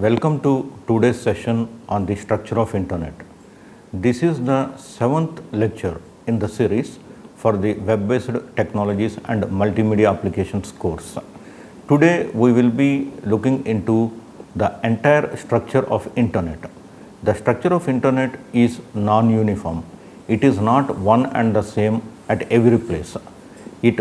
Welcome to today's session on the structure of Internet. This is the 7th lecture in the series for the web-based technologies and multimedia applications course. Today we will be looking into the entire structure of Internet. The structure of Internet is non-uniform. It is not one and the same at every place. It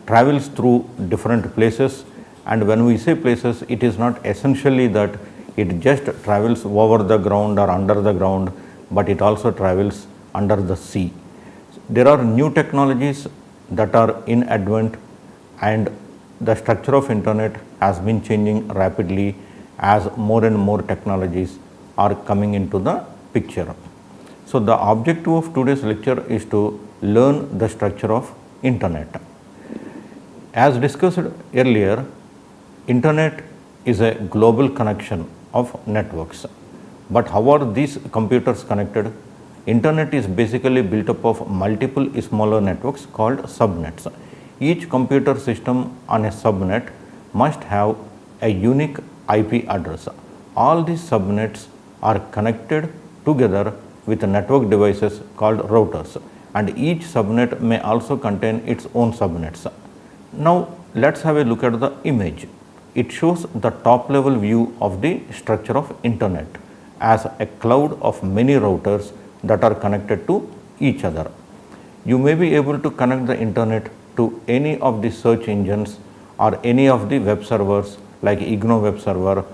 travels through different places, and when we say places, it is not essentially that it just travels over the ground or under the ground, but it also travels under the sea. There are new technologies that are in advent, and the structure of Internet has been changing rapidly as more and more technologies are coming into the picture. So the objective of today's lecture is to learn the structure of Internet. As discussed earlier, Internet is a global connection of networks. But how are these computers connected? Internet is basically built up of multiple smaller networks called subnets. Each computer system on a subnet must have a unique IP address. All these subnets are connected together with network devices called routers, and each subnet may also contain its own subnets. Now let's have a look at the image. It shows the top level view of the structure of Internet as a cloud of many routers that are connected to each other. You may be able to connect the Internet to any of the search engines or any of the web servers like IGNOU web server.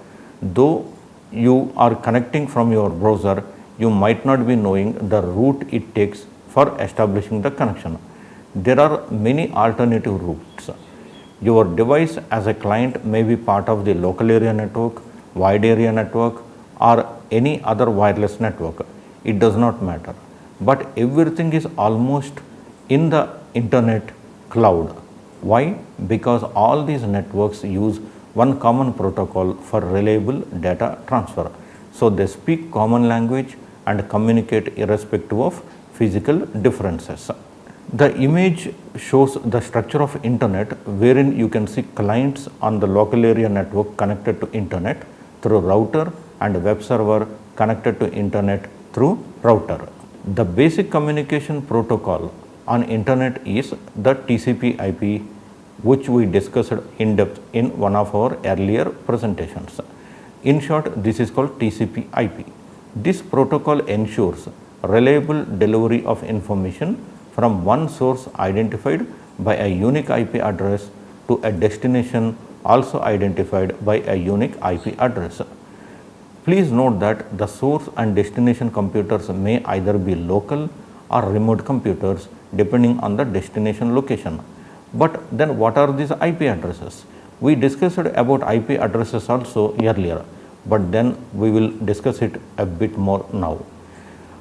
Though you are connecting from your browser, you might not be knowing the route it takes for establishing the connection. There are many alternative routes. Your device as a client may be part of the local area network, wide area network, or any other wireless network. It does not matter. But everything is almost in the Internet cloud. Why? Because all these networks use one common protocol for reliable data transfer. So they speak common language and communicate irrespective of physical differences. The image shows the structure of Internet, wherein you can see clients on the local area network connected to Internet through router and web server connected to Internet through router. The basic communication protocol on Internet is the TCP/IP, which we discussed in depth in one of our earlier presentations. In short, this is called TCP/IP. This protocol ensures reliable delivery of information from one source identified by a unique IP address to a destination also identified by a unique IP address. Please note that the source and destination computers may either be local or remote computers depending on the destination location. But then what are these IP addresses? We discussed about IP addresses also earlier, but then we will discuss it a bit more now.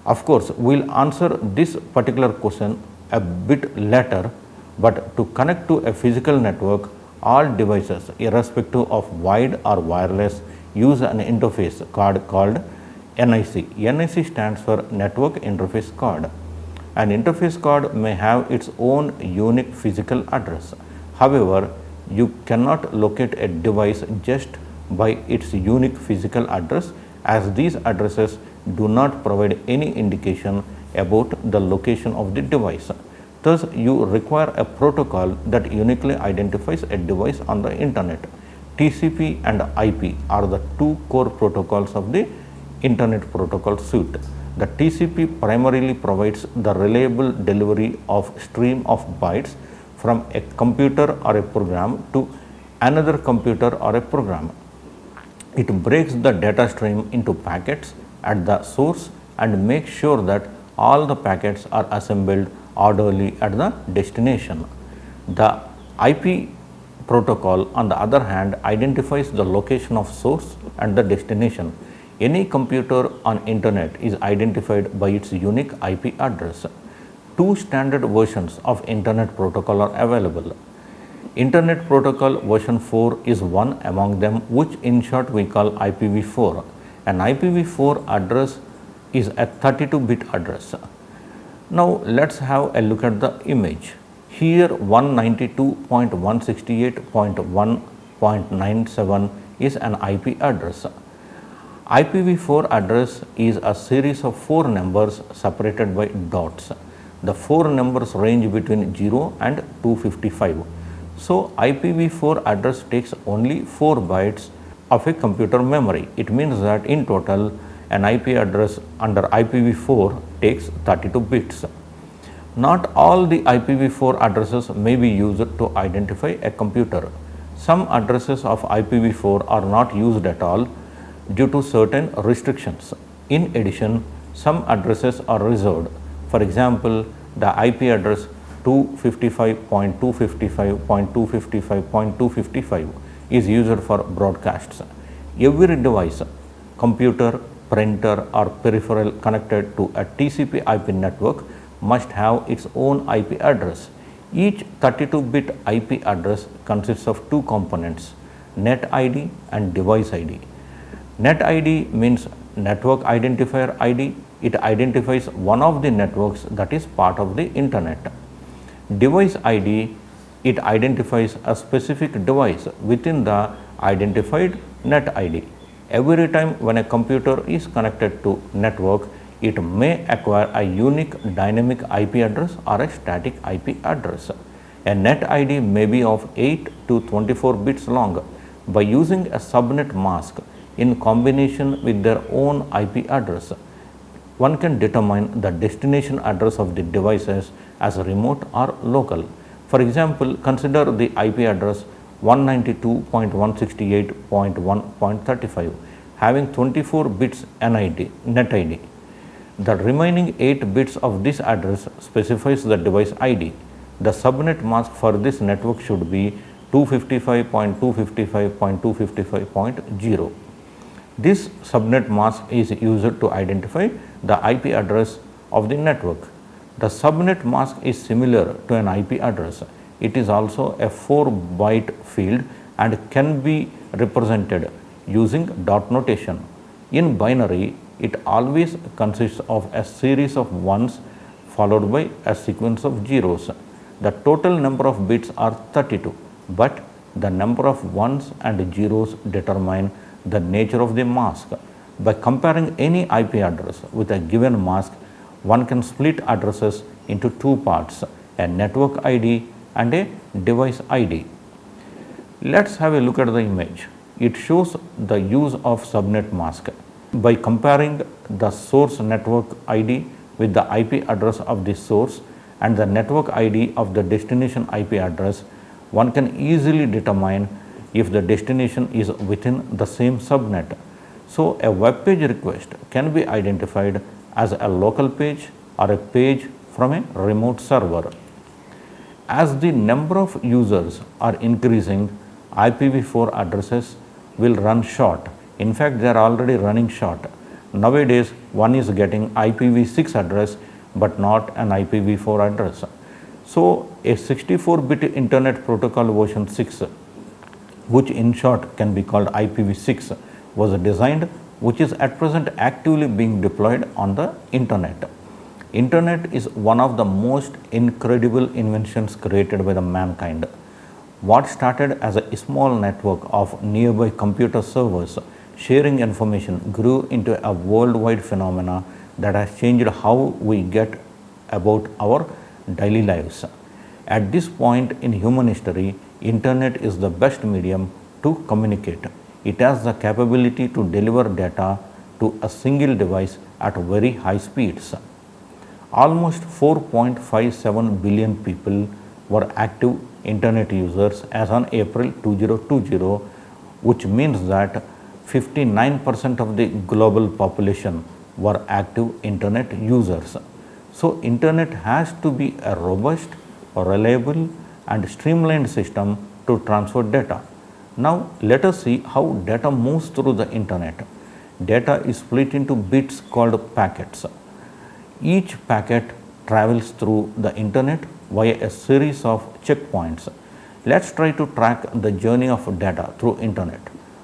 Of course, we will answer this particular question a bit later, but to connect to a physical network, all devices irrespective of wide or wireless use an interface card called NIC. NIC stands for Network Interface Card. An interface card may have its own unique physical address. However, you cannot locate a device just by its unique physical address, as these addresses do not provide any indication about the location of the device. Thus, you require a protocol that uniquely identifies a device on the Internet. TCP and IP are the two core protocols of the Internet protocol suite. The TCP primarily provides the reliable delivery of stream of bytes from a computer or a program to another computer or a program. It breaks the data stream into packets at the source and makes sure that all the packets are assembled orderly at the destination. The IP protocol, on the other hand, identifies the location of source and the destination. Any computer on Internet is identified by its unique IP address. Two standard versions of Internet protocol are available. Internet protocol version 4 is one among them, which in short we call IPv4. An IPv4 address is a 32-bit address. Now let's have a look at the image. Here 192.168.1.97 is an IP address. IPv4 address is a series of 4 numbers separated by dots. The 4 numbers range between 0 and 255. So, IPv4 address takes only 4 bytes of a computer memory. It means that in total an IP address under IPv4 takes 32 bits. Not all the IPv4 addresses may be used to identify a computer. Some addresses of IPv4 are not used at all due to certain restrictions. In addition, some addresses are reserved. For example, the IP address 255.255.255.255 is used for broadcasts. Every device, computer, printer or peripheral connected to a TCP IP network must have its own IP address. Each 32-bit IP address consists of 2 components, net ID and device ID. Net ID means network identifier ID. It identifies one of the networks that is part of the internet. Device ID, it identifies a specific device within the identified net ID. Every time when a computer is connected to network, it may acquire a unique dynamic IP address or a static IP address. A net ID may be of 8 to 24 bits long. By using a subnet mask in combination with their own IP address, one can determine the destination address of the devices as remote or local. For example, consider the IP address 192.168.1.35 having 24 bits net ID. The remaining 8 bits of this address specifies the device ID. The subnet mask for this network should be 255.255.255.0. This subnet mask is used to identify the IP address of the network. The subnet mask is similar to an IP address. It is also a 4-byte field and can be represented using dot notation. In binary, it always consists of a series of ones followed by a sequence of zeros. The total number of bits are 32, but the number of ones and zeros determine the nature of the mask. By comparing any IP address with a given mask, one can split addresses into 2 parts, a network ID and a device ID. Let's have a look at the image. It shows the use of subnet mask. By comparing the source network ID with the IP address of the source and the network ID of the destination IP address, one can easily determine if the destination is within the same subnet. So, a web page request can be identified as a local page or a page from a remote server. As the number of users are increasing, IPv4 addresses will run short. In fact, they are already running short. Nowadays, one is getting IPv6 address but not an IPv4 address. So, a 64-bit Internet Protocol version 6, which in short can be called IPv6, was designed, which is at present actively being deployed on the Internet. Internet is one of the most incredible inventions created by the mankind. What started as a small network of nearby computer servers sharing information grew into a worldwide phenomena that has changed how we get about our daily lives. At this point in human history, Internet is the best medium to communicate. It has the capability to deliver data to a single device at very high speeds. Almost 4.57 billion people were active Internet users as on April 2020, which means that 59% of the global population were active Internet users. So, Internet has to be a robust, reliable and streamlined system to transfer data. Now, let us see how data moves through the Internet. Data is split into bits called packets. Each packet travels through the Internet via a series of checkpoints. Let's try to track the journey of data through Internet.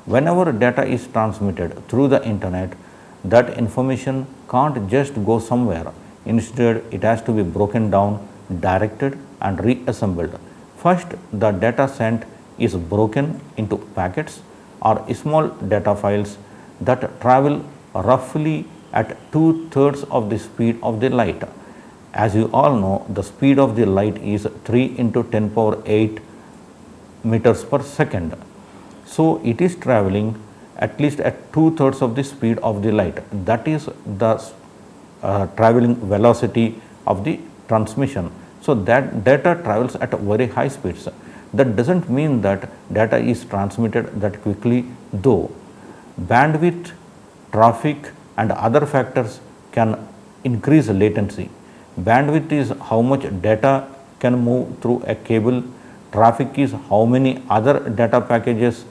Whenever data is transmitted through the Internet, that information can't just go somewhere. Instead, it has to be broken down, directed and reassembled. First, the data sent is broken into packets or small data files that travel roughly at 2/3 of the speed of the light. As you all know, the speed of the light is 3 into 10 power 8 meters per second. So it is traveling at least at 2/3 of the speed of the light. That is the traveling velocity of the transmission. So that data travels at very high speeds. That doesn't mean that data is transmitted that quickly, though. Bandwidth, traffic and other factors can increase latency. Bandwidth is how much data can move through a cable. Traffic is how many other data packages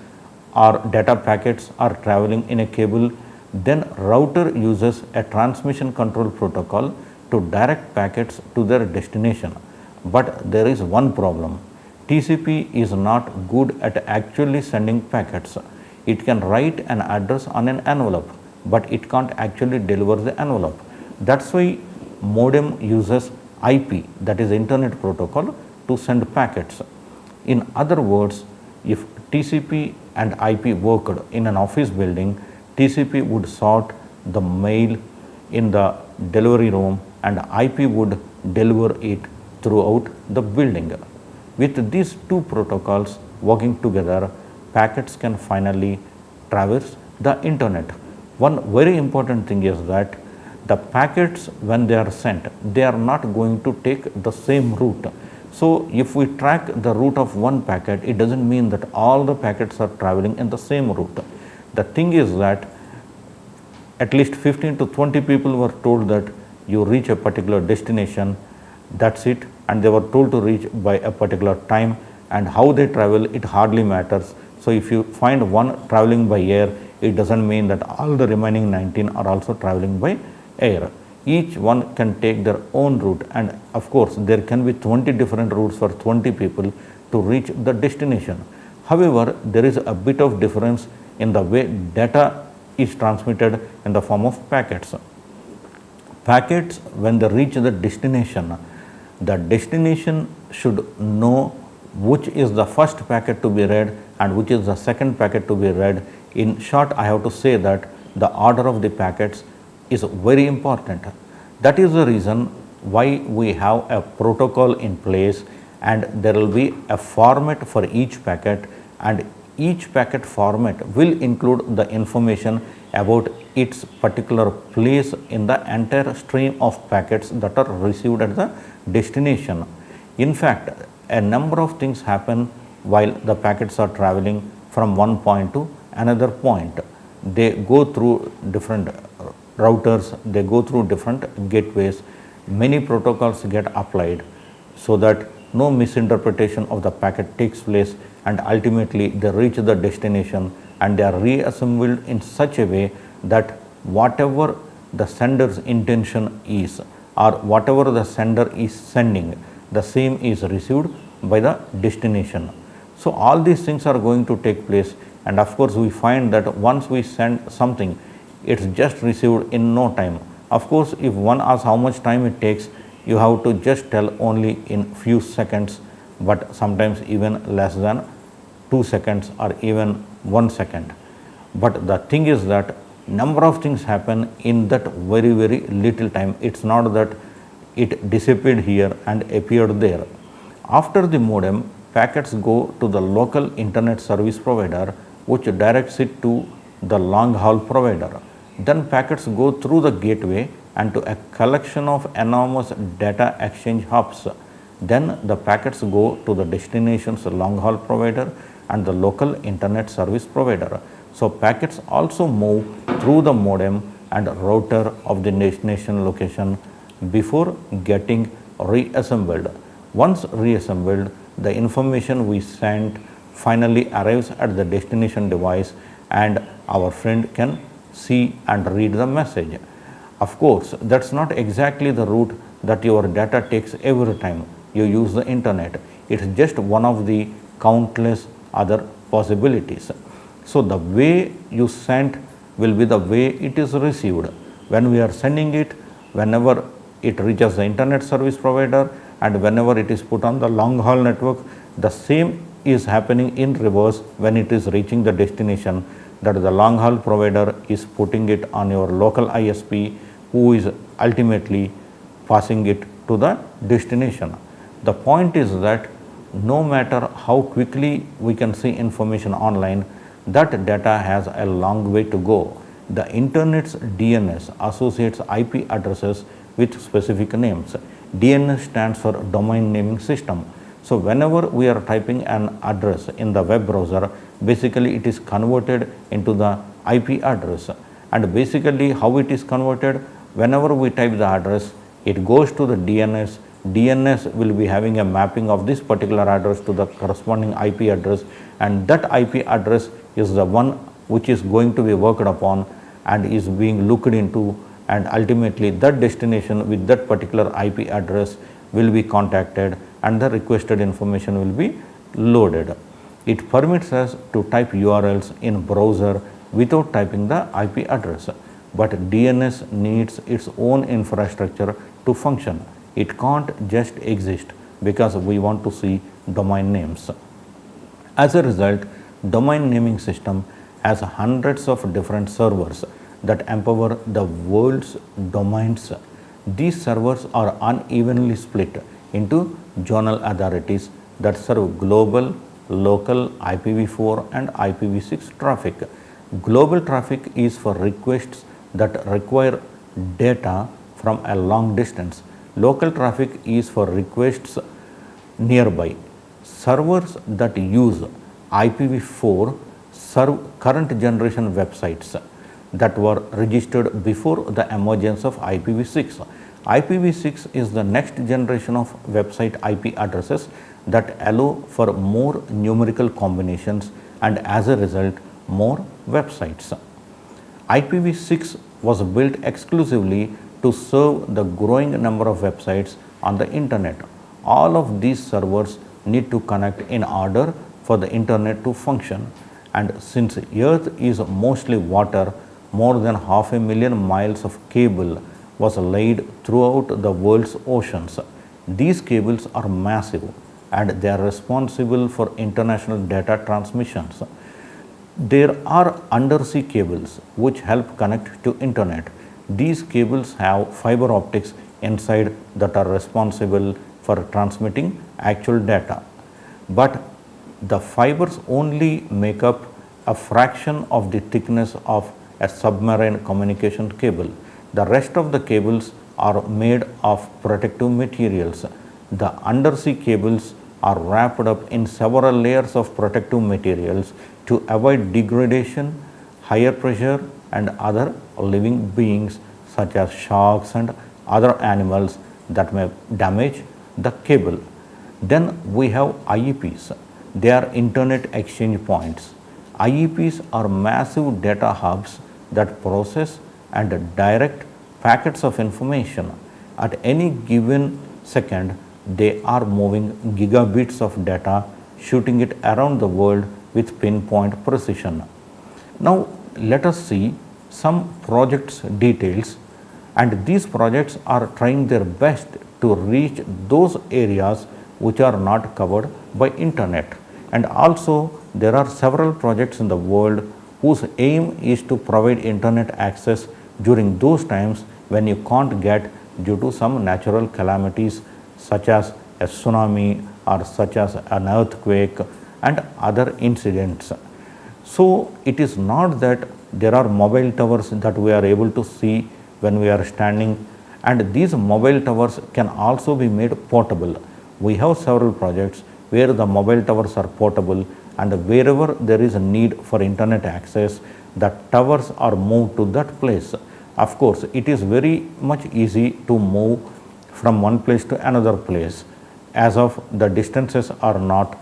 or data packets are traveling in a cable. Then router uses a transmission control protocol to direct packets to their destination. But there is one problem. TCP is not good at actually sending packets. It can write an address on an envelope, but it can't actually deliver the envelope. That's why modem uses IP, that is Internet Protocol, to send packets. In other words, if TCP and IP worked in an office building, TCP would sort the mail in the delivery room and IP would deliver it throughout the building. With these two protocols working together, packets can finally traverse the internet. One very important thing is that the packets, when they are sent, they are not going to take the same route. So if we track the route of one packet, it doesn't mean that all the packets are traveling in the same route. The thing is that at least 15 to 20 people were told that you reach a particular destination, that's it, and they were told to reach by a particular time, and how they travel, it hardly matters. So if you find one traveling by air, it doesn't mean that all the remaining 19 are also traveling by air. Each one can take their own route, and of course there can be 20 different routes for 20 people to reach the destination. However, there is a bit of difference in the way data is transmitted in the form of packets. Packets, when they reach the destination should know which is the first packet to be read and which is the second packet to be read. In short, I have to say that the order of the packets is very important. That is the reason why we have a protocol in place, and there will be a format for each packet, and each packet format will include the information about its particular place in the entire stream of packets that are received at the destination. In fact, a number of things happen while the packets are traveling from one point to another point. They go through different routers, they go through different gateways. Many protocols get applied so that no misinterpretation of the packet takes place, and ultimately they reach the destination and they are reassembled in such a way that whatever the sender's intention is or whatever the sender is sending, the same is received by the destination. So all these things are going to take place, and of course we find that once we send something, it's just received in no time. Of course, if one asks how much time it takes, you have to just tell only in few seconds, but sometimes even less than 2 seconds or even 1 second. But the thing is that number of things happen in that very little time. It's not that it disappeared here and appeared there. After the modem, packets go to the local internet service provider, which directs it to the long haul provider. Then packets go through the gateway and to a collection of enormous data exchange hubs. Then the packets go to the destination's long haul provider and the local internet service provider. So packets also move through the modem and router of the destination location before getting reassembled. Once reassembled, the information we sent finally arrives at the destination device, and our friend can see and read the message. Of course, that's not exactly the route that your data takes every time you use the internet. It's just one of the countless other possibilities. So the way you sent will be the way it is received. When we are sending it, whenever it reaches the internet service provider and whenever it is put on the long haul network, the same is happening in reverse when it is reaching the destination. that the long haul provider is putting it on your local ISP, who is ultimately passing it to the destination. The point is that no matter how quickly we can see information online, that data has a long way to go. The internet's DNS associates IP addresses with specific names. DNS stands for domain naming system. So whenever we are typing an address in the web browser, basically it is converted into the IP address. And basically how it is converted, whenever we type the address, it goes to the DNS. DNS will be having a mapping of this particular address to the corresponding IP address, and that IP address is the one which is going to be worked upon and is being looked into, and ultimately that destination with that particular IP address will be contacted and the requested information will be loaded. It permits us to type URLs in browser without typing the IP address, but DNS needs its own infrastructure to function. It can't just exist because we want to see domain names. As a result, domain naming system has hundreds of different servers that empower the world's domains. These servers are unevenly split into zonal authorities that serve global, local, IPv4 and IPv6 traffic. Global traffic is for requests that require data from a long distance. Local traffic is for requests nearby. Servers that use IPv4 serve current generation websites that were registered before the emergence of IPv6. IPv6 is the next generation of website IP addresses that allow for more numerical combinations and as a result more websites. IPv6 was built exclusively to serve the growing number of websites on the internet. All of these servers need to connect in order for the internet to function, and since Earth is mostly water, more than 500,000 miles of cable was laid throughout the world's oceans. These cables are massive and they are responsible for international data transmissions. There are undersea cables which help connect to internet. These cables have fiber optics inside that are responsible for transmitting actual data. But the fibers only make up a fraction of the thickness of a submarine communication cable. The rest of the cables are made of protective materials. The undersea cables are wrapped up in several layers of protective materials to avoid degradation, higher pressure and other living beings such as sharks and other animals that may damage the cable. Then we have IEPs. They are internet exchange points. IEPs are massive data hubs that process and direct packets of information. At any given second, they are moving gigabits of data, shooting it around the world with pinpoint precision. Now let us see some projects details, and these projects are trying their best to reach those areas which are not covered by internet. And also there are several projects in the world whose aim is to provide internet access during those times when you can't get due to some natural calamities such as a tsunami or such as an earthquake and other incidents. So it is not that there are mobile towers that we are able to see when we are standing, and these mobile towers can also be made portable. We have several projects where the mobile towers are portable, and wherever there is a need for internet access, the towers are moved to that place. Of course, it is very much easy to move from one place to another place, as of the distances are not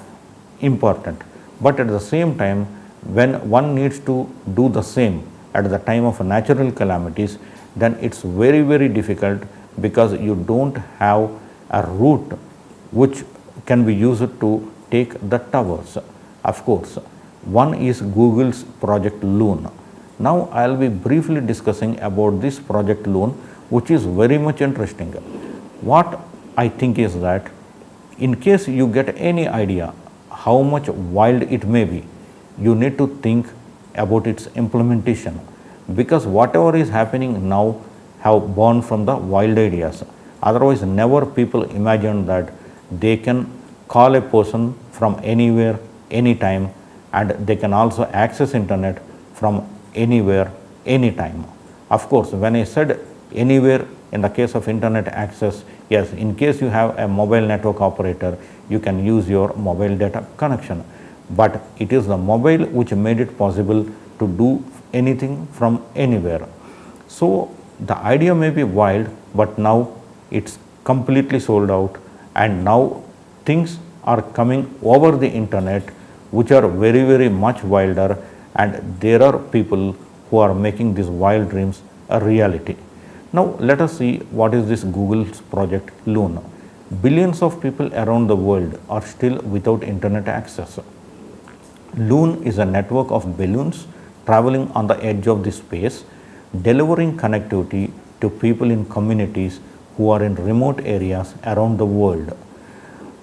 important. But at the same time, when one needs to do the same at the time of natural calamities, then it's very difficult because you don't have a route which can be used to take the towers. Of course, one is Google's Project Loon. Now I will be briefly discussing about this Project Loon, which is very much interesting. What I think is that in case you get any idea how much wild it may be, you need to think about its implementation, because whatever is happening now have born from the wild ideas. Otherwise, never people imagined that they can call a person from anywhere, anytime, and they can also access internet from anywhere, anytime. Of course, when I said anywhere in the case of internet access, yes, in case you have a mobile network operator, you can use your mobile data connection. But it is the mobile which made it possible to do anything from anywhere. So the idea may be wild, but now it's completely sold out, and now things are coming over the internet which are very, very much wilder, and there are people who are making these wild dreams a reality. Now let us see what is this Google's project Loon. Billions of people around the world are still without internet access. Loon is a network of balloons traveling on the edge of the space, delivering connectivity to people in communities who are in remote areas around the world.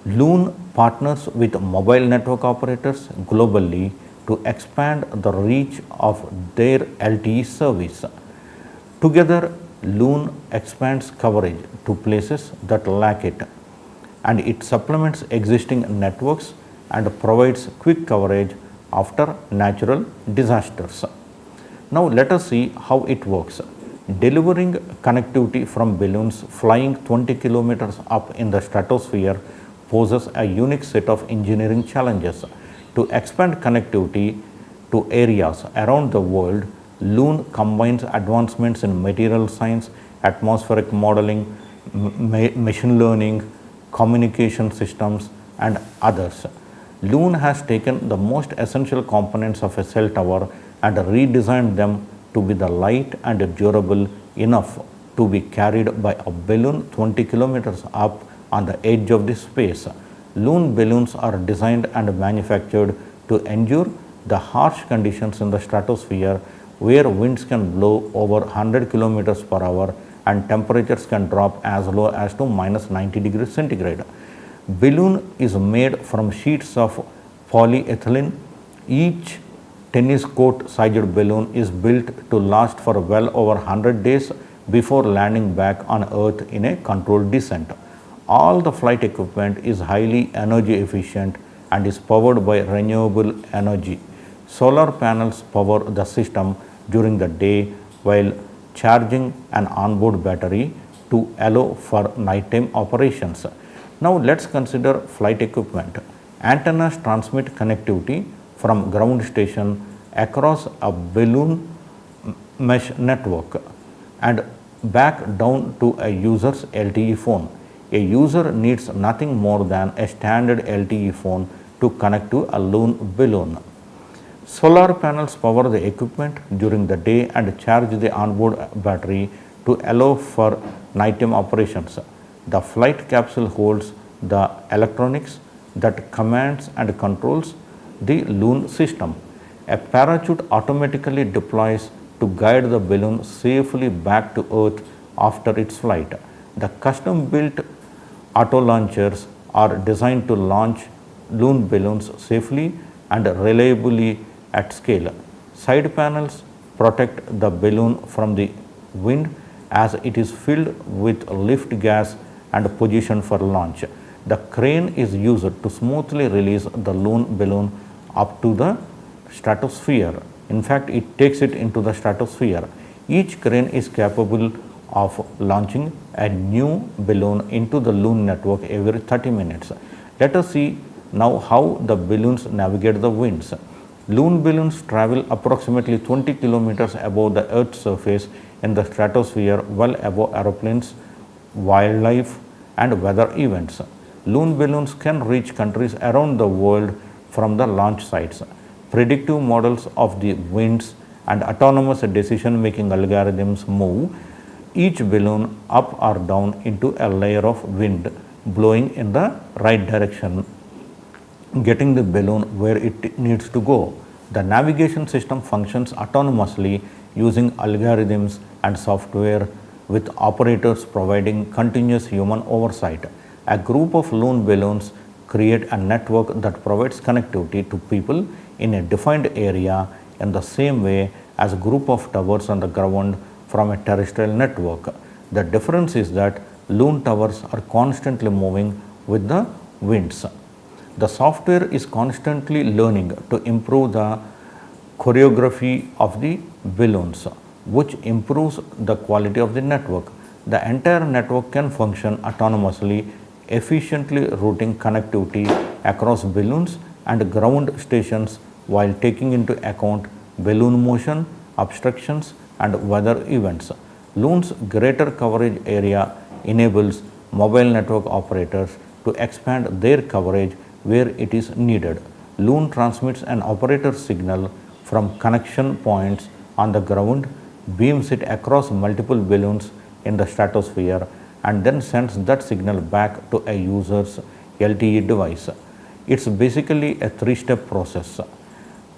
Loon partners with mobile network operators globally to expand the reach of their LTE service. Together, Loon expands coverage to places that lack it, and it supplements existing networks and provides quick coverage after natural disasters. Now let us see how it works. Delivering connectivity from balloons flying 20 kilometers up in the stratosphere poses a unique set of engineering challenges. To expand connectivity to areas around the world, Loon combines advancements in material science, atmospheric modeling, machine learning, communication systems, and others. Loon has taken the most essential components of a cell tower and redesigned them to be the light and durable enough to be carried by a balloon 20 kilometers up on the edge of the space. Loon balloons are designed and manufactured to endure the harsh conditions in the stratosphere, where winds can blow over 100 kilometers per hour and temperatures can drop as low as to minus 90 degrees centigrade. Balloon is made from sheets of polyethylene. Each tennis court sized balloon is built to last for well over 100 days before landing back on Earth in a controlled descent. All the flight equipment is highly energy efficient and is powered by renewable energy. Solar panels power the system during the day while charging an onboard battery to allow for nighttime operations. Now let's consider flight equipment. Antennas transmit connectivity from ground station across a balloon mesh network and back down to a user's LTE phone. A user needs nothing more than a standard LTE phone to connect to a Loon balloon. Solar panels power the equipment during the day and charge the onboard battery to allow for nighttime operations. The flight capsule holds the electronics that commands and controls the Loon system. A parachute automatically deploys to guide the balloon safely back to Earth after its flight. The custom-built auto launchers are designed to launch Loon balloons safely and reliably at scale. Side panels protect the balloon from the wind as it is filled with lift gas and positioned for launch. The crane is used to smoothly release the Loon balloon up to the stratosphere. In fact, it takes it into the stratosphere. Each crane is capable of launching a new balloon into the Loon network every 30 minutes. Let us see now how the balloons navigate the winds. Loon balloons travel approximately 20 kilometers above the Earth's surface in the stratosphere, well above aeroplanes, wildlife, and weather events. Loon balloons can reach countries around the world from the launch sites. Predictive models of the winds and autonomous decision-making algorithms move each balloon up or down into a layer of wind blowing in the right direction, getting the balloon where it needs to go. The navigation system functions autonomously using algorithms and software, with operators providing continuous human oversight. A group of Loon balloons create a network that provides connectivity to people in a defined area in the same way as a group of towers on the ground from a terrestrial network. The difference is that loon towers are constantly moving with the winds. The software is constantly learning to improve the choreography of the balloons, which improves the quality of the network. The entire network can function autonomously, efficiently routing connectivity across balloons and ground stations while taking into account balloon motion, obstructions and weather events. Loon's greater coverage area enables mobile network operators to expand their coverage where it is needed. Loon transmits an operator signal from connection points on the ground, beams it across multiple balloons in the stratosphere and then sends that signal back to a user's LTE device. It's basically a three-step process.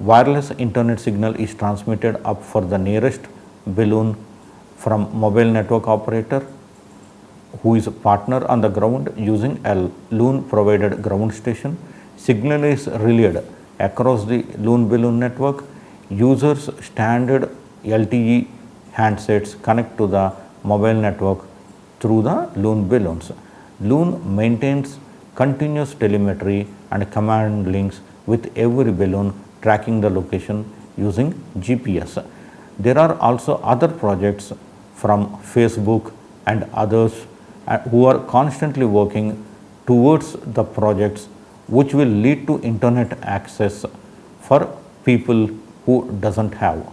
Wireless internet signal is transmitted up for the nearest balloon from mobile network operator who is a partner on the ground using a loon provided ground station. Signal is relayed across the loon balloon network. Users standard LTE handsets connect to the mobile network through the loon balloons. Loon maintains continuous telemetry and command links with every balloon, tracking the location using GPS. There are also other projects from Facebook and others who are constantly working towards the projects which will lead to internet access for people who doesn't have.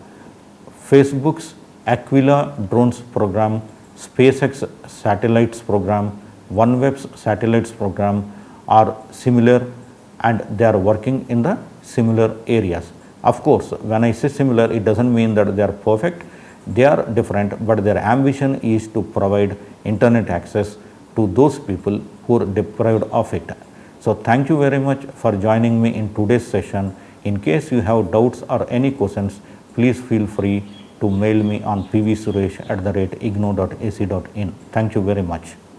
Facebook's Aquila drones program, SpaceX satellites program, OneWeb's satellites program are similar and they are working in the similar areas. Of course, when I say similar, it doesn't mean that they are perfect. They are different, but their ambition is to provide internet access to those people who are deprived of it. So thank you very much for joining me in today's session. In case you have doubts or any questions, please feel free to mail me on pvsuresh@ignou.ac.in. Thank you very much.